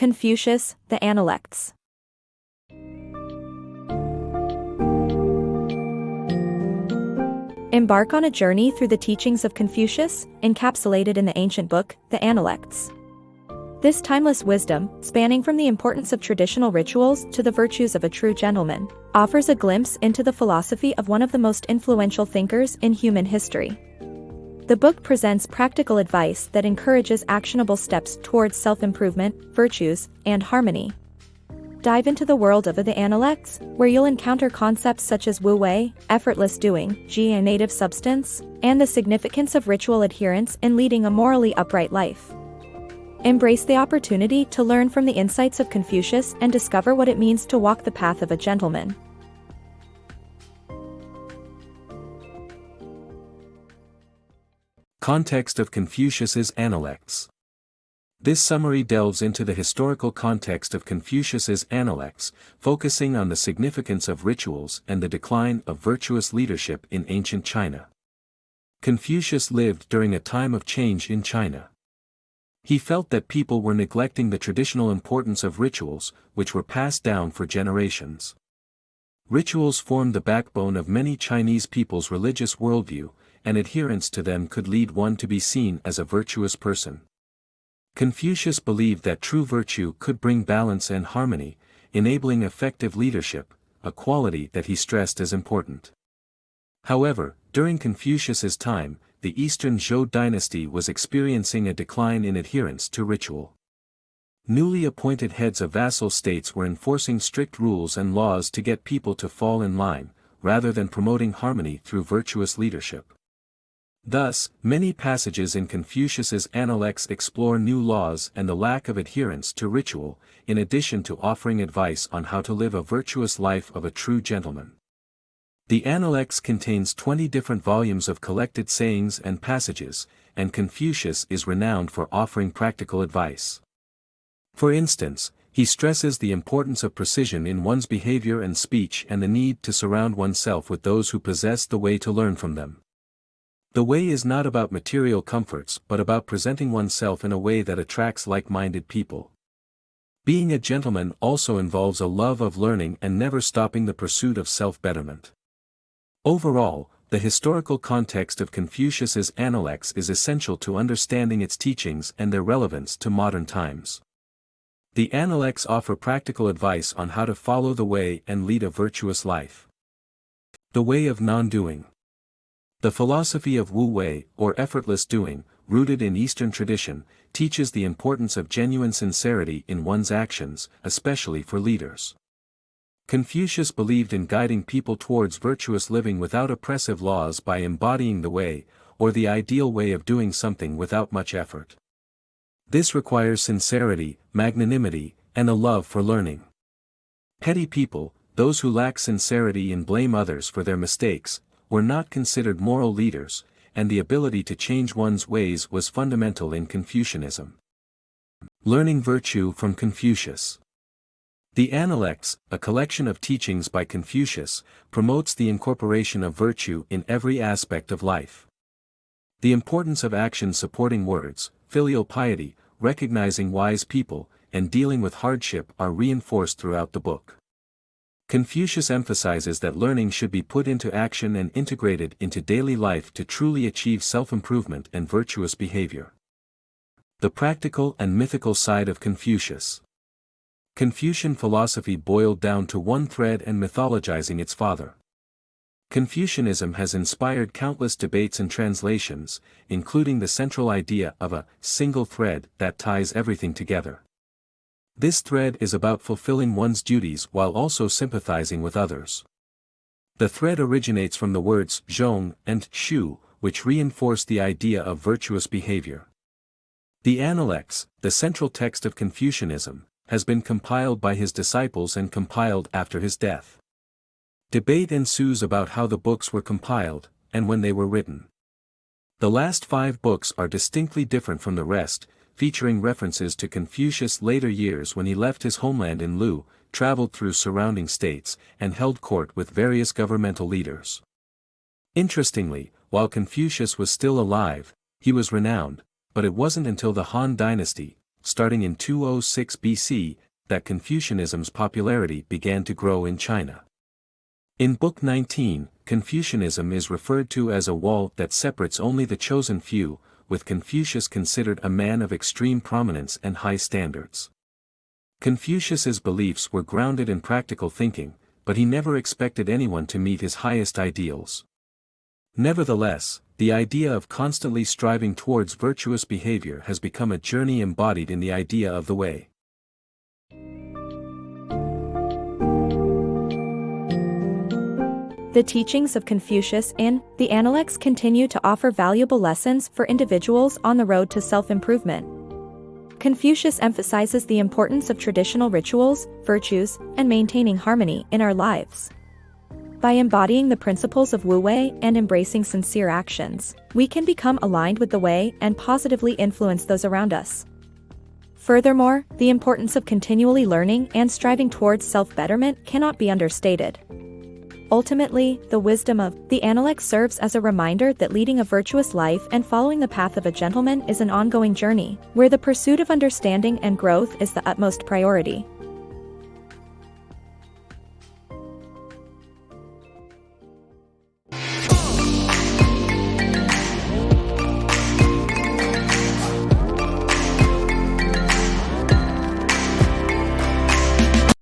Confucius, the Analects. Embark on a journey through the teachings of Confucius, encapsulated in the ancient book, the Analects. This timeless wisdom, spanning from the importance of traditional rituals to the virtues of a true gentleman, offers a glimpse into the philosophy of one of the most influential thinkers in human history. The book presents practical advice that encourages actionable steps towards self-improvement, virtues, and harmony. Dive into the world of the Analects, where you'll encounter concepts such as wu wei, effortless doing, a native substance, and the significance of ritual adherence in leading a morally upright life. Embrace the opportunity to learn from the insights of Confucius and discover what it means to walk the path of a gentleman. Context of Confucius's Analects. This summary delves into the historical context of Confucius's Analects, focusing on the significance of rituals and the decline of virtuous leadership in ancient China. Confucius lived during a time of change in China. He felt that people were neglecting the traditional importance of rituals, which were passed down for generations. Rituals formed the backbone of many Chinese people's religious worldview, and adherence to them could lead one to be seen as a virtuous person. Confucius believed that true virtue could bring balance and harmony, enabling effective leadership, a quality that he stressed as important. However, during Confucius's time, the Eastern Zhou dynasty was experiencing a decline in adherence to ritual. Newly appointed heads of vassal states were enforcing strict rules and laws to get people to fall in line, rather than promoting harmony through virtuous leadership. Thus, many passages in Confucius's Analects explore new laws and the lack of adherence to ritual, in addition to offering advice on how to live a virtuous life of a true gentleman. The Analects contains 20 different volumes of collected sayings and passages, and Confucius is renowned for offering practical advice. For instance, he stresses the importance of precision in one's behavior and speech and the need to surround oneself with those who possess the way to learn from them. The way is not about material comforts but about presenting oneself in a way that attracts like-minded people. Being a gentleman also involves a love of learning and never stopping the pursuit of self-betterment. Overall, the historical context of Confucius's Analects is essential to understanding its teachings and their relevance to modern times. The Analects offer practical advice on how to follow the way and lead a virtuous life. The way of non-doing. The philosophy of wu wei, or effortless doing, rooted in Eastern tradition, teaches the importance of genuine sincerity in one's actions, especially for leaders. Confucius believed in guiding people towards virtuous living without oppressive laws by embodying the way, or the ideal way of doing something without much effort. This requires sincerity, magnanimity, and a love for learning. Petty people, those who lack sincerity and blame others for their mistakes, were not considered moral leaders, and the ability to change one's ways was fundamental in Confucianism. Learning virtue from Confucius. The Analects, a collection of teachings by Confucius, promotes the incorporation of virtue in every aspect of life. The importance of actions supporting words, filial piety, recognizing wise people, and dealing with hardship are reinforced throughout the book. Confucius emphasizes that learning should be put into action and integrated into daily life to truly achieve self-improvement and virtuous behavior. The practical and mythical side of Confucius. Confucian philosophy boiled down to one thread and mythologizing its father. Confucianism has inspired countless debates and translations, including the central idea of a single thread that ties everything together. This thread is about fulfilling one's duties while also sympathizing with others. The thread originates from the words zhong and shu, which reinforce the idea of virtuous behavior. The Analects, the central text of Confucianism, has been compiled by his disciples and compiled after his death. Debate ensues about how the books were compiled, and when they were written. The last 5 books are distinctly different from the rest, featuring references to Confucius' later years when he left his homeland in Lu, traveled through surrounding states, and held court with various governmental leaders. Interestingly, while Confucius was still alive, he was renowned, but it wasn't until the Han Dynasty, starting in 206 BC, that Confucianism's popularity began to grow in China. In Book 19, Confucianism is referred to as a wall that separates only the chosen few, with Confucius considered a man of extreme prominence and high standards. Confucius's beliefs were grounded in practical thinking, but he never expected anyone to meet his highest ideals. Nevertheless, the idea of constantly striving towards virtuous behavior has become a journey embodied in the idea of the way. The teachings of Confucius in the Analects continue to offer valuable lessons for individuals on the road to self-improvement. Confucius emphasizes the importance of traditional rituals, virtues, and maintaining harmony in our lives. By embodying the principles of Wu Wei and embracing sincere actions, we can become aligned with the way and positively influence those around us. Furthermore, the importance of continually learning and striving towards self-betterment cannot be understated. Ultimately, the wisdom of the Analects serves as a reminder that leading a virtuous life and following the path of a gentleman is an ongoing journey, where the pursuit of understanding and growth is the utmost priority.